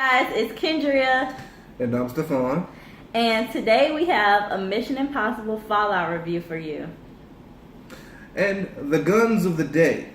Guys, it's Kendria, And I'm Stefan. and today we have a Mission Impossible Fallout review for you. And the guns of the day.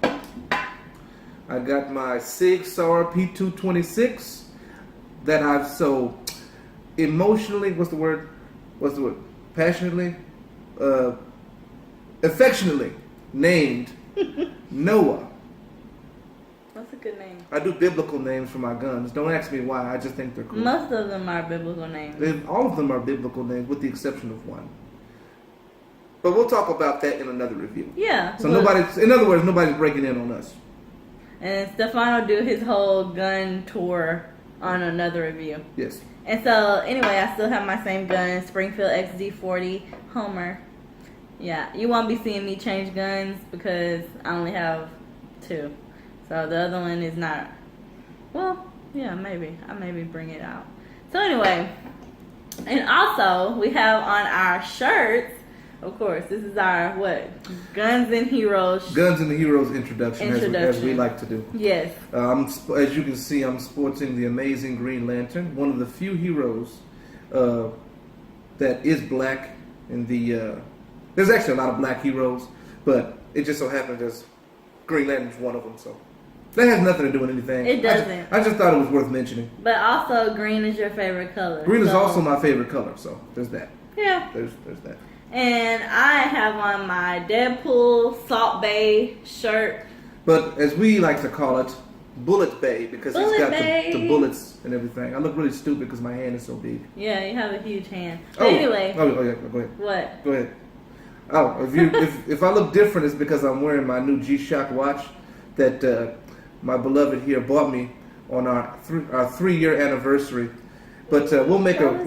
I got my SIG Sauer P226 that I've so emotionally, passionately, affectionately named Noah. That's a good name. I do biblical names for my guns. Don't ask me why, I just think they're cool. Most of them are biblical names. All of them are biblical names with the exception of one. But we'll talk about that in another review. Yeah. So in other words, nobody's breaking in on us. And Stefan will do his whole gun tour on another review. Yes. And so, anyway, I still have my same gun, Springfield XD40 Homer. Yeah, you won't be seeing me change guns because I only have two. So the other one is not, well, yeah, maybe. I maybe bring it out. So anyway, and also we have on our shirts, of course, this is our, Guns and Heroes. Guns and the Heroes introduction. As we like to do. Yes. As you can see, I'm sporting the amazing Green Lantern, one of the few heroes that is black in the... there's actually a lot of black heroes, but it just so happens that Green Lantern's one of them, so... That has nothing to do with anything. It doesn't. I just thought it was worth mentioning. But also, green is your favorite color. Green is also my favorite color, so there's that. Yeah. There's that. And I have on my Deadpool Salt Bay shirt. But as we like to call it, Bullet Bay, because Bullet he's got Bay. the bullets and everything. I look really stupid because my hand is so big. Yeah, you have a huge hand. But anyway. Oh, yeah, go ahead. What? Go ahead. Oh, if I look different, it's because I'm wearing my new G-Shock watch that my beloved here bought me on our 3-year anniversary. But we'll make a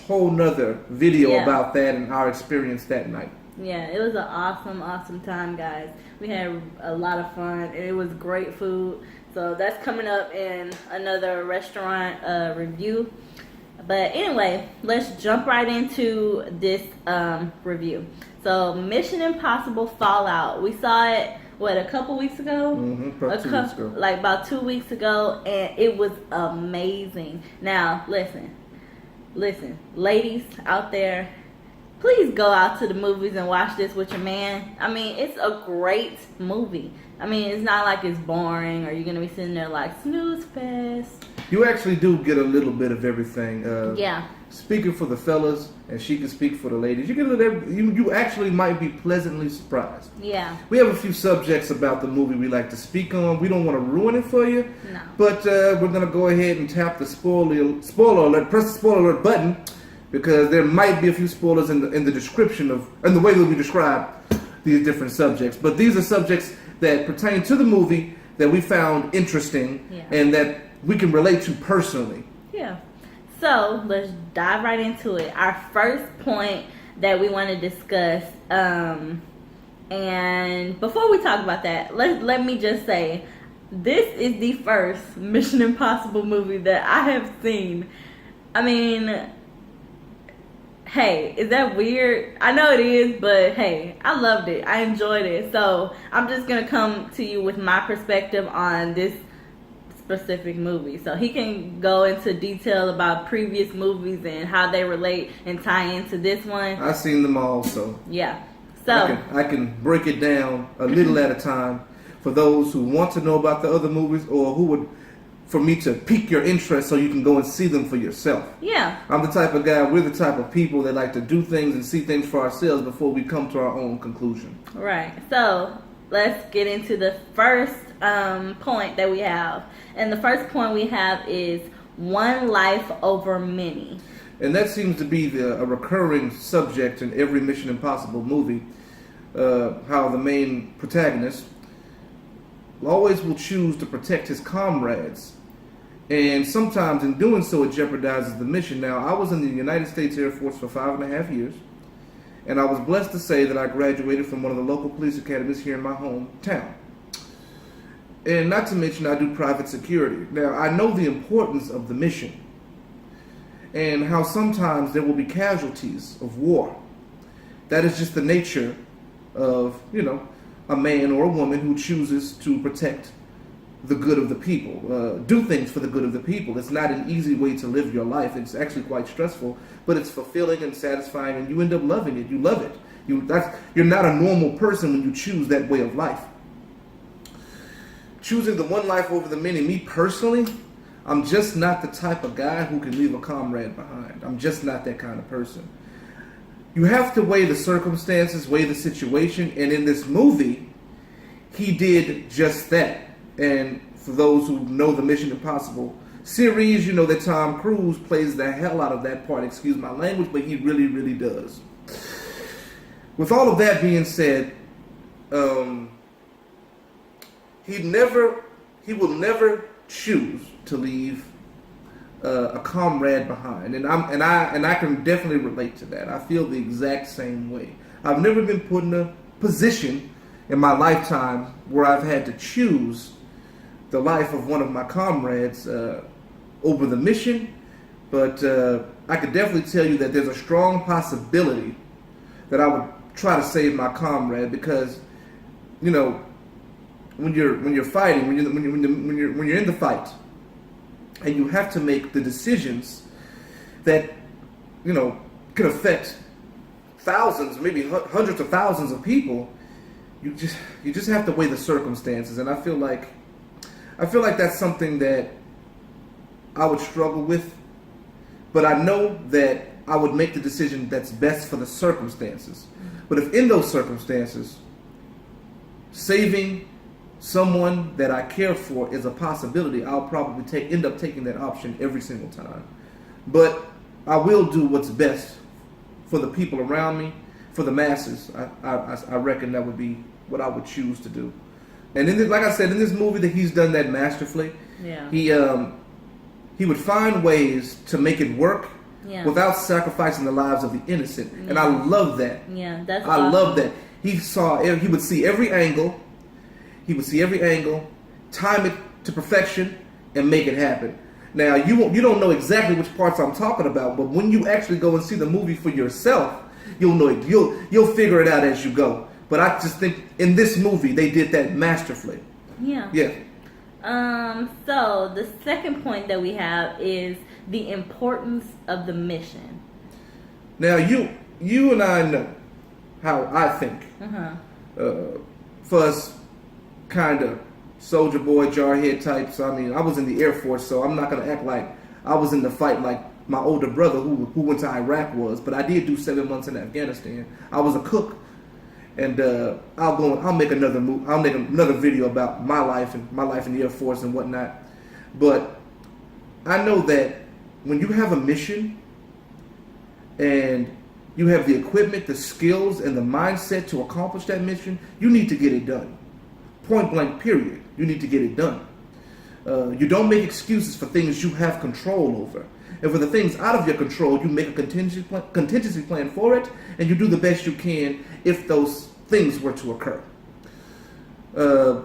whole nother video about that and our experience that night. Yeah, it was an awesome time, guys. We had a lot of fun, and it was great food. So that's coming up in another restaurant review. But anyway, let's jump right into this review. So Mission Impossible Fallout. We saw it, a couple weeks ago? About 2 weeks ago. Like about 2 weeks ago, and it was amazing. Now, listen, ladies out there, please go out to the movies and watch this with your man. I mean, it's a great movie. I mean, it's not like it's boring or you're going to be sitting there like snooze fest. You actually do get a little bit of everything. Yeah. Speaking for the fellas, and she can speak for the ladies, you actually might be pleasantly surprised. Yeah. We have a few subjects about the movie we like to speak on. We don't want to ruin it for you. No. But we're going to go ahead and tap the spoiler alert, press the spoiler alert button, because there might be a few spoilers in the description and the way that we describe these different subjects. But these are subjects that pertain to the movie that we found interesting and that we can relate to personally. Yeah. So let's dive right into it. Our first point that we want to discuss, and before we talk about that, let me just say, this is the first Mission Impossible movie that I have seen. I mean, hey, is that weird? I know it is, but hey, I loved it. I enjoyed it. So I'm just going to come to you with my perspective on this specific movie. So he can go into detail about previous movies and how they relate and tie into this one. I've seen them all, so yeah. So I can break it down a little at a time for those who want to know about the other movies or who would, for me to pique your interest so you can go and see them for yourself. Yeah. I'm the type of guy, we're the type of people that like to do things and see things for ourselves before we come to our own conclusion. Right. So let's get into the first point that we have. And the first point we have is one life over many. And that seems to be a recurring subject in every Mission Impossible movie. How the main protagonist always will choose to protect his comrades. And sometimes in doing so, it jeopardizes the mission. Now, I was in the United States Air Force for 5.5 years. And I was blessed to say that I graduated from one of the local police academies here in my hometown. And not to mention, I do private security. Now, I know the importance of the mission and how sometimes there will be casualties of war. That is just the nature of, a man or a woman who chooses to protect the good of the people, do things for the good of the people. It's not an easy way to live your life. It's actually quite stressful, but it's fulfilling and satisfying, and you end up loving it. You love it. You're not a normal person when you choose that way of life. Choosing the one life over the many, me personally, I'm just not the type of guy who can leave a comrade behind. I'm just not that kind of person. You have to weigh the circumstances, weigh the situation, and in this movie, he did just that. And for those who know the Mission Impossible series, you know that Tom Cruise plays the hell out of that part. Excuse my language, but he really, really does. With all of that being said, he will never choose to leave a comrade behind, and I can definitely relate to that. I feel the exact same way. I've never been put in a position in my lifetime where I've had to choose the life of one of my comrades over the mission, but I could definitely tell you that there's a strong possibility that I would try to save my comrade, because you know, when you're fighting, when you're in the fight, and you have to make the decisions that, you know, could affect thousands, maybe hundreds of thousands of people, you just have to weigh the circumstances. And I feel like that's something that I would struggle with, but I know that I would make the decision that's best for the circumstances. But if in those circumstances, saving someone that I care for is a possibility, I'll probably end up taking that option every single time. But I will do what's best for the people around me, for the masses. I reckon that would be what I would choose to do. And in this, like I said, in this movie, that he's done that masterfully. Yeah. He would find ways to make it work. Yeah. Without sacrificing the lives of the innocent. Yeah. And I love that. Yeah, that's I love that. He would see every angle. He would see every angle, time it to perfection, and make it happen. Now, you don't know exactly which parts I'm talking about, but when you actually go and see the movie for yourself, you'll know it. You'll figure it out as you go. But I just think in this movie they did that masterfully. Yeah. Yeah. So the second point that we have is the importance of the mission. Now you and I know how I think. For us kind of soldier boy, jarhead types. I mean, I was in the Air Force, so I'm not going to act like I was in the fight like my older brother who went to Iraq was. But I did do 7 months in Afghanistan. I was a cook. And I'll make another video about my life in the Air Force and whatnot. But I know that when you have a mission and you have the equipment, the skills, and the mindset to accomplish that mission, you need to get it done. Point blank, period. You need to get it done. You don't make excuses for things you have control over. And for the things out of your control, you make a contingency plan for it, and you do the best you can if those things were to occur. The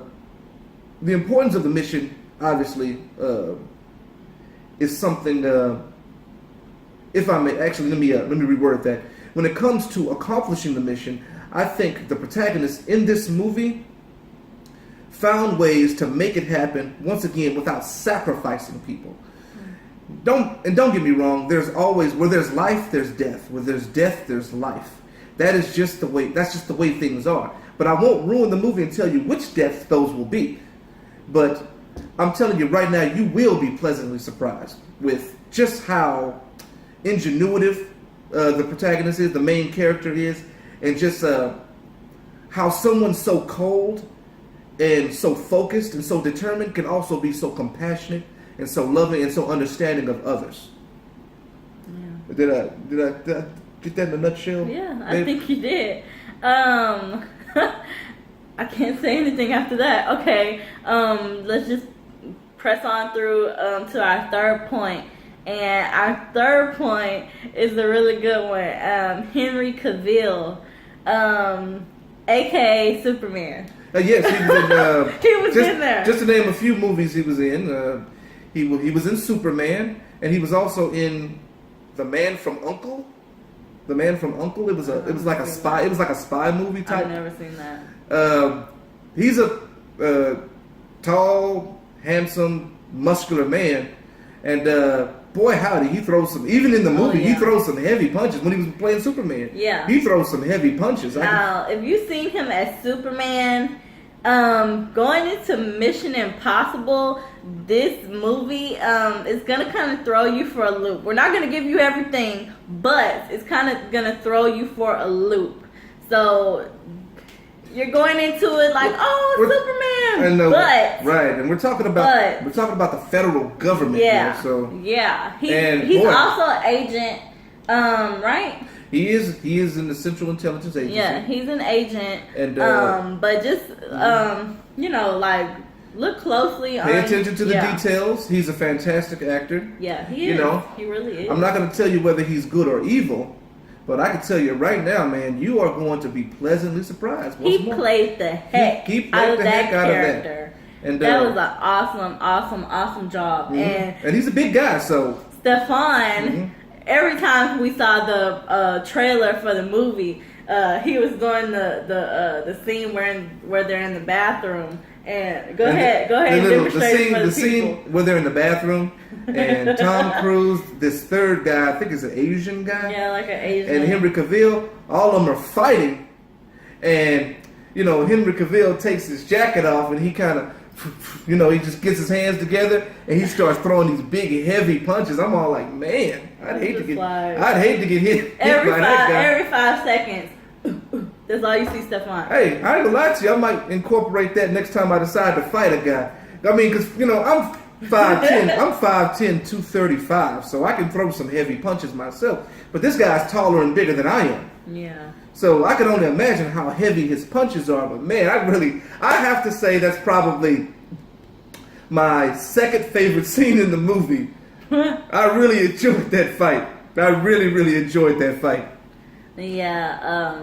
importance of the mission, obviously, is something. If I may, actually, let me reword that. When it comes to accomplishing the mission, I think the protagonist in this movie found ways to make it happen, once again, without sacrificing people. Don't get me wrong, there's always, where there's life, there's death. Where there's death, there's life. That's just the way things are. But I won't ruin the movie and tell you which deaths those will be. But I'm telling you right now, you will be pleasantly surprised with just how ingenuitive the protagonist is, the main character is, and just how someone so cold and so focused and so determined can also be so compassionate and so loving and so understanding of others. Yeah. Did I get that in a nutshell? Yeah, I think you did. I can't say anything after that. Okay, let's just press on through to our third point. And our third point is a really good one. Henry Cavill, a.k.a. Superman. Yes, he was in. He was in there. Just to name a few movies he was in. He was in Superman, and he was also in The Man from U.N.C.L.E. The Man from U.N.C.L.E. It was like a spy. It was like a spy movie type. I've never seen that. He's a tall, handsome, muscular man, and boy howdy, he throws some. Even in the movie, he yeah. throws some heavy punches when he was playing Superman. Yeah. He throws some heavy punches. Now, if you've seen him as Superman, going into Mission Impossible, this movie is gonna kind of throw you for a loop. We're not gonna give you everything, but it's kind of gonna throw you for a loop. So you're going into it like, Superman, I know, but right, and we're talking about the federal government. yeah, here, so yeah, and he's also an agent, right? He is in the Central Intelligence Agency. Yeah, he's an agent, and but just like look closely. Pay attention to the details. He's a fantastic actor. Yeah, he is. He really is. I'm not going to tell you whether he's good or evil, but I can tell you right now, man, you are going to be pleasantly surprised. He played the heck out of that character. And that was an awesome job. Mm-hmm. And he's a big guy, so Stefan. Mm-hmm. Every time we saw the trailer for the movie, he was doing the scene where they're in the bathroom. And go ahead and demonstrate for the scene where they're in the bathroom and Tom Cruise, this third guy, I think is an Asian guy. Yeah, like an Asian. And Henry Cavill, all of them are fighting. And, Henry Cavill takes his jacket off and he kind of, he just gets his hands together and he starts throwing these big, heavy punches. I'm all like, man, I'd hate to get hit every by that guy. Every 5 seconds. That's all you see Stefan. Hey, I ain't gonna lie to you. I might incorporate that next time I decide to fight a guy. I mean, because, I'm 5'10", 235, so I can throw some heavy punches myself. But this guy's taller and bigger than I am. Yeah. So I can only imagine how heavy his punches are. But man, I have to say that's probably my second favorite scene in the movie. I really enjoyed that fight. I really enjoyed that fight. Yeah,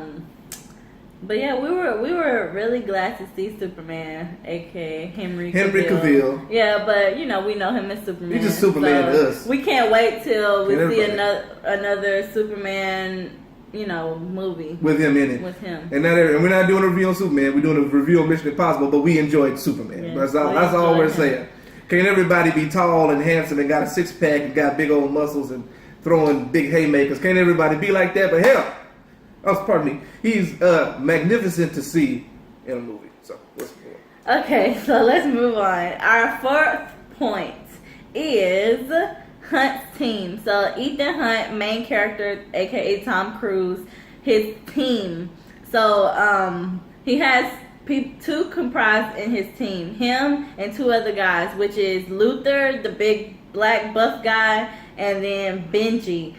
but yeah, we were really glad to see Superman, aka Henry Cavill. Yeah, but we know him as Superman. He's just Superman to us. We can't wait till we see another Superman, movie with him in it. With him, and we're not doing a review on Superman. We're doing a review on Mission Impossible, but we enjoyed Superman. Yeah, that's all we're saying. Can't everybody be tall and handsome and got a 6-pack and got big old muscles and throwing big haymakers? Can't everybody be like that? But hell. Pardon me. He's magnificent to see in a movie. So let's move on. Okay, so let's move on. Our fourth point is Hunt's team. So Ethan Hunt, main character, aka Tom Cruise, his team. So he has two comprised in his team. Him and 2 other guys, which is Luther, the big black buff guy, and then Benji.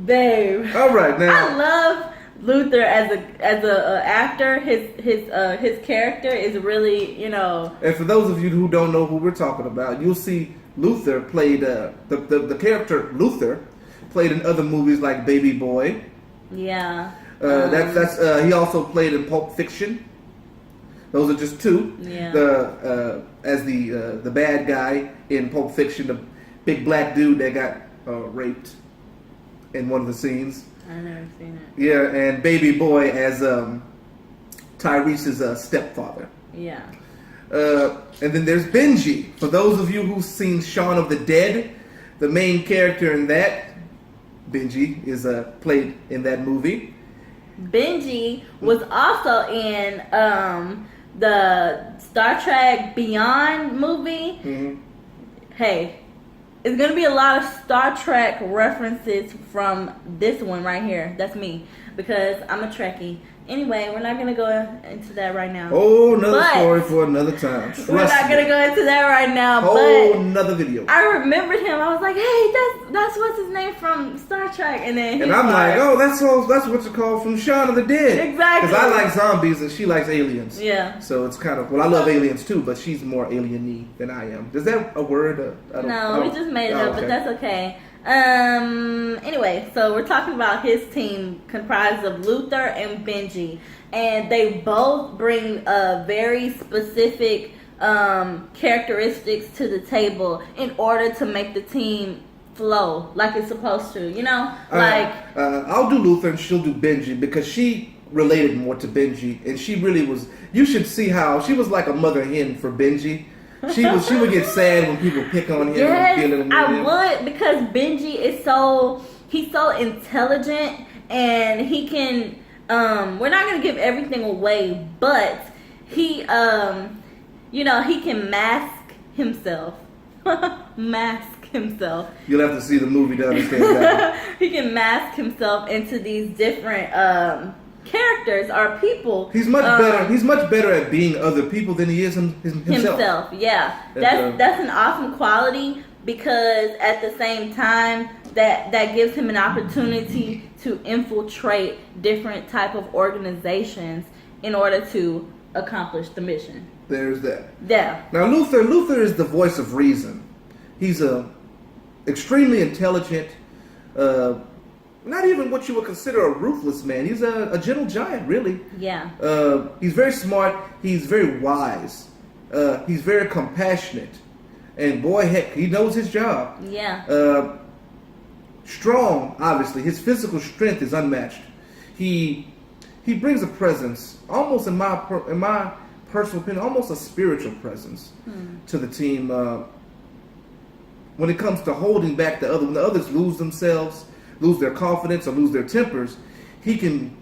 Babe, all right, now I love Luther as a actor. His character is really And for those of you who don't know who we're talking about, you'll see Luther played the character Luther played in other movies like Baby Boy. Yeah. That's he also played in Pulp Fiction. Those are just 2. Yeah. As the bad guy in Pulp Fiction, the big black dude that got raped in one of the scenes. I've never seen it. Yeah, and Baby Boy as Tyrese's stepfather. Yeah. And then there's Benji. For those of you who've seen Shaun of the Dead, the main character in that, Benji, is played in that movie. Benji was also in the Star Trek Beyond movie. Mm-hmm. Hey, it's going to be a lot of Star Trek references from this one right here. That's me, because I'm a Trekkie. Anyway, we're not going to go into that right now. Oh, another story for another time. We're not going to go into that right now. Another video. I remembered him. I was like, hey, that's what's his name from Star Trek. And then I'm like, that's what's it called from Shaun of the Dead. Exactly. Because I like zombies and she likes aliens. Yeah. So it's kind of, I love aliens too, but she's more alien-y than I am. Is that a word? No, we just made it up, but that's okay. Anyway, so we're talking about his team comprised of Luther and Benji, and they both bring very specific characteristics to the table in order to make the team flow like it's supposed to, I'll do Luther and she'll do Benji because she related more to Benji, and she really was. You should see how she was like a mother hen for Benji. She would get sad when people pick on him. Yes, and feel it I would, because Benji is he's so intelligent, and he can. We're not gonna give everything away, but he he can mask himself. Mask himself. You'll have to see the movie to understand that. He can mask himself into these different characters or people. He's much better. He's much better at being other people than he is himself. Yeah, that's an awesome quality, because at the same time that gives him an opportunity to infiltrate different type of organizations in order to accomplish the mission. There's that. Yeah. Now Luther is the voice of reason. He's extremely intelligent. Not even what you would consider a ruthless man. He's a gentle giant, really. Yeah. He's very smart. He's very wise. He's very compassionate. And boy, heck, he knows his job. Yeah. Strong, obviously. His physical strength is unmatched. He brings a presence, almost in my personal opinion, almost a spiritual presence to the team. When it comes to holding back when the others lose themselves, lose their confidence, or lose their tempers, he can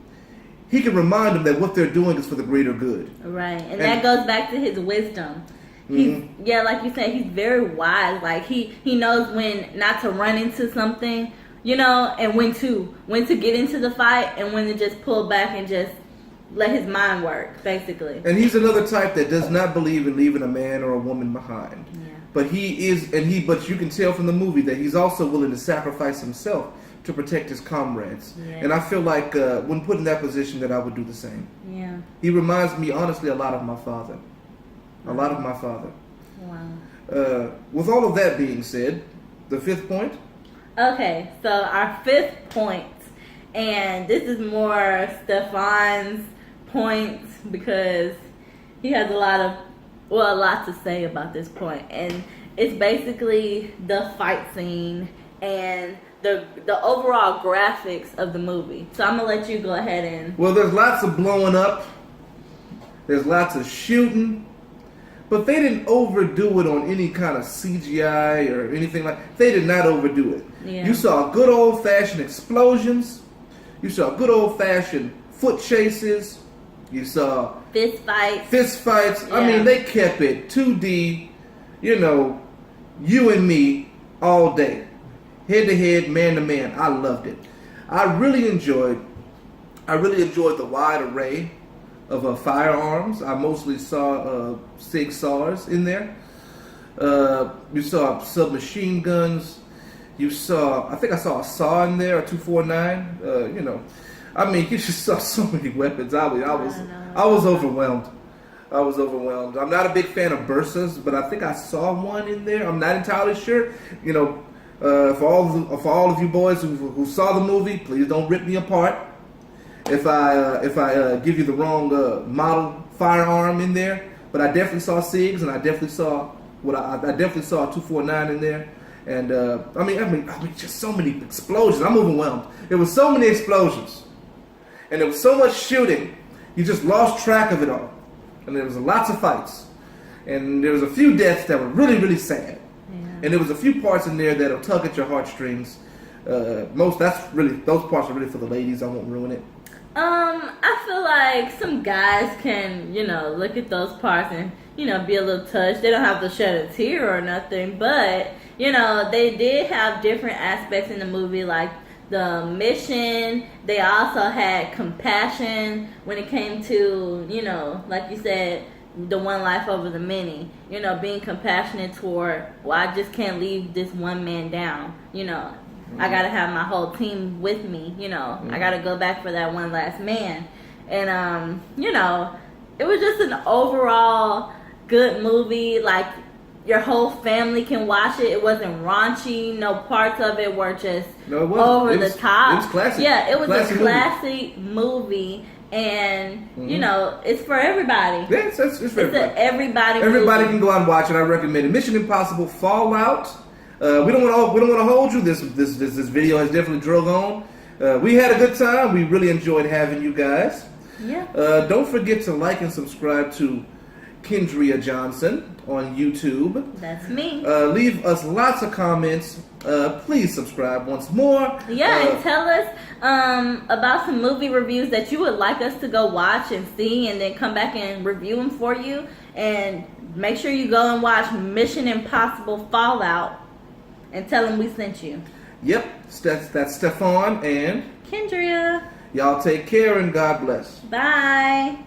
remind them that what they're doing is for the greater good. Right, and that goes back to his wisdom. Yeah, like you said, he's very wise. Like he knows when not to run into something, and when to get into the fight, and when to just pull back and just let his mind work, basically. And he's another type that does not believe in leaving a man or a woman behind. Yeah. But but you can tell from the movie that he's also willing to sacrifice himself to protect his comrades. Yeah. And I feel like when put in that position that I would do the same. Yeah. He reminds me, honestly, a lot of my father. Wow. With all of that being said, the fifth point. Okay, so our fifth point, and this is more Stefan's point, because he has a lot to say about this point, and it's basically the fight scene and the overall graphics of the movie. So I'm gonna let you go ahead and. Well, there's lots of blowing up. There's lots of shooting. But they didn't overdo it on any kind of CGI or anything they did not overdo it. Yeah. You saw good old-fashioned explosions. You saw good old-fashioned foot chases. You saw fist fights. Yeah. I mean, they kept it 2D, you and me all day. Head-to-head, man-to-man. I loved it. I really enjoyed the wide array of firearms. I mostly saw Sig Sauers in there. You saw submachine guns. I think I saw a saw in there, a 249. I mean, you just saw so many weapons. I was overwhelmed. I'm not a big fan of Bursas, but I think I saw one in there. I'm not entirely sure. For all of you boys who saw the movie, please don't rip me apart. If I give you the wrong model firearm in there, but I definitely saw SIGs, and I definitely saw I definitely saw a 249 in there, and I mean just so many explosions. I'm overwhelmed. There was so many explosions, and there was so much shooting. You just lost track of it all, and there was lots of fights, and there was a few deaths that were really, really sad, and there was a few parts in there that'll tug at your heartstrings. Those parts are really for the ladies. I won't ruin it. I feel like some guys can, look at those parts and, be a little touched. They don't have to shed a tear or nothing, but, they did have different aspects in the movie, like the mission. They also had compassion when it came to, like you said, the one life over the many, being compassionate toward, well, I just can't leave this one man down, I gotta have my whole team with me, I gotta go back for that one last man. And, it was just an overall good movie. Like, your whole family can watch it. It wasn't raunchy. No parts of it were just over the top. It was classic. Yeah, it was classic a classic movie. And, it's for everybody. Yeah, it's for everybody. Everybody can go out and watch it. I recommend it. Mission Impossible Fallout. We don't want to hold you. This video has definitely drug on. We had a good time. We really enjoyed having you guys. Yeah. Don't forget to like and subscribe to Kendria Johnson on YouTube. That's me. Leave us lots of comments. Please subscribe once more. Yeah, and tell us about some movie reviews that you would like us to go watch and see, and then come back and review them for you. And make sure you go and watch Mission Impossible Fallout and tell them we sent you. Yep, that's Stefan and Kendria. y'all take care and God bless. Bye.